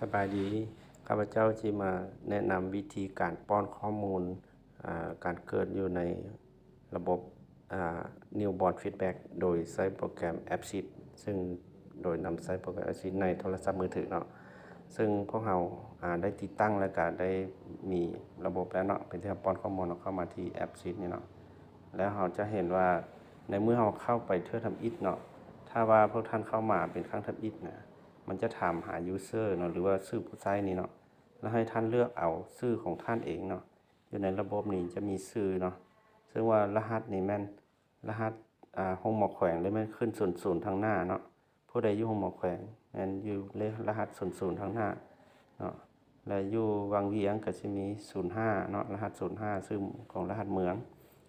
สบายดีข้าพเจ้าที่มาแนะนำวิธีการป้อนข้อมูลการเกิดอยู่ในระบบNewborn Feedback โดยใช้โปรแกรม AppSheet ซึ่งโดยนำใช้โปรแกรม AppSheet ในโทรศัพท์มือถือเนาะซึ่งพวกเราได้ติดตั้งและก็ได้มีระบบแล้วเนาะเป็นที่ป้อนข้อมูลเข้ามาที่ AppSheet นี่เนาะแล้วเราจะเห็นว่าในเมื่อเราเข้าไปเพื่อทำอิฐเนาะถ้าว่าพวกท่านเข้ามาเป็นครั้งทำอิฐนะมันจะถามหา user เนาะหรือว่าชื่อผู้ใช้นี่เนาะแล้วให้ท่านเลือกเอาชื่อของท่านเองเนาะอยู่ในระบบนี้จะมีชื่อเนาะซึ่งว่ารหัสนี่แม่นรหัสห้องหมอแขวงหรือแม่นขึ้น00ทางหน้าเนาะผู้ใดอยู่ห้องหมอแขวงแม่นอยู่เลขรหัส00ทางหน้าเนาะและอยู่วังเวียงก็สิมี05เนาะรหัส05ชื่อของรหัสเมือง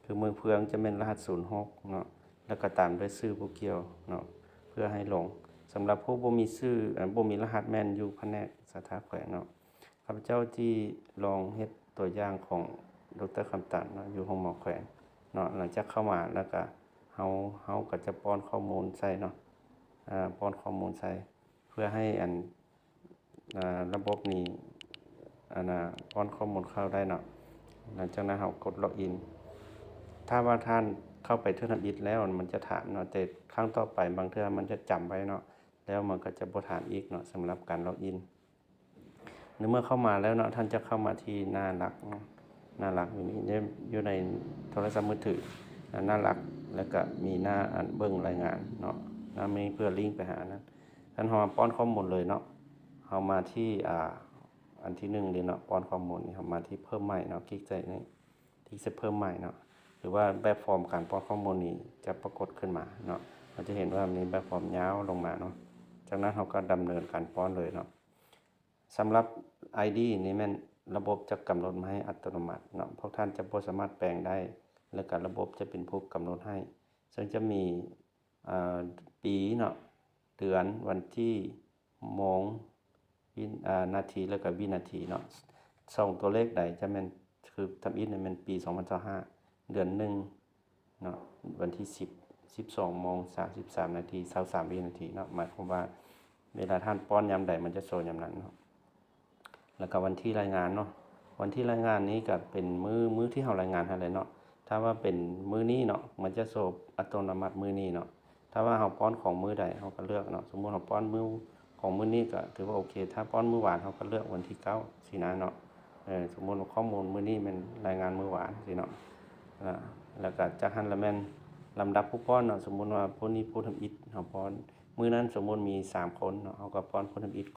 คือเมืองเพืองจะเป็นรหัส06เนาะแล้วก็ตามด้วยชื่อผู้เกี่ยวเนาะเพื่อให้ลงสำหรับผู้บ่มีชื่อบ่มีรหัสแม่นอยู่แผนกสาขาแขวงเนาะข้าพเจ้าที่ลองเฮ็ดตัวอย่างของดร.คำตันเนาะอยู่ห้องหมอแขวงเนาะหลังจากเข้ามาแล้วก็เฮาก็จะป้อนข้อมูลใส่เนาะป้อนข้อมูลใส่เพื่อให้ระบบนี้ป้อนข้อมูลเข้าได้เนาะหลังจากนั้นเฮากดล็อกอินถ้าว่าท่านเข้าไปเทื่อทำอิฐแล้วมันจะถามเนาะแต่ครั้งต่อไปบางเทื่อมันจะจำไว้เนาะแล้วมันก็จะบ่ถามอีกเนาะสำหรับการล็อกอินเมื่อเข้ามาแล้วเนาะท่านจะเข้ามาที่หน้าหลักเนาะหน้าหลักอยู่ในโทรศัพท์มือถือหน้าหลักแล้วก็มีหน้าเบิ่งรายงานเนาะมีเพื่อลิงก์ไปหานั้นท่านเฮามาป้อนข้อมูลเลยเนาะเฮามาที่อันที่1นี่เนาะป้อนข้อมูลนี่เฮามาที่เพิ่มใหม่เนาะคลิกใส่นี่ที่จะเพิ่มใหม่เนาะหรือว่าแบบฟอร์มการป้อนข้อมูลนี้จะปรากฏขึ้นมาเนาะเราจะเห็นว่ามีแบบฟอร์มยาวลงมาเนาะจากนั้นเราก็ดำเนินการป้อนเลยเนาะสำหรับ ID นี่แม่นระบบจะกำหนดมาให้อัตโนมัติเนาะพวกท่านจะบ่สามารถแปลงได้และก็ระบบจะเป็นผู้กำหนดให้ซึ่งจะมีปีเนาะเดือนวันที่โมงนาทีแล้วก็วินาทีเนาะ2ตัวเลขใดจะแม่นคือทำอิฐนี่แม่นปี2025เดือน1เนาะวันที่10 12:33 นาที23วินาทีเนาะหมายความว่าเวลาท่านป้อนยามใดมันจะโชว์ยามนั้นเนาะแล้วก็วันที่รายงานเนาะวันที่รายงานนี้ก็เป็นมื้อที่เรารายงานให้เลยเนาะถ้าว่าเป็นมื้อนี้เนาะมันจะโชว์อัตโนมัติมื้อนี้เนาะถ้าว่าเราป้อนของมื้อใดเราก็เลือกเนาะสมมุติเราป้อนมื้อของมื้อนี้ก็ถือว่าโอเคถ้าป้อนมื้อหวานเราก็เลือกวันที่9สินะเนาะสมมุติว่าข้อมูลมื้อนี้มันรายงานมื้อหวานสิเนาะแล้วก็จากนั้นแล้วแม่นลำดับผู้ป้อนเนาะสมมุติว่าผู้นี้ผู้ทำอิฐเฮาป้อนมื้อนั้นสมมุติมี3คนเนาะเฮาก็ป้อนผู้ทำอิฐ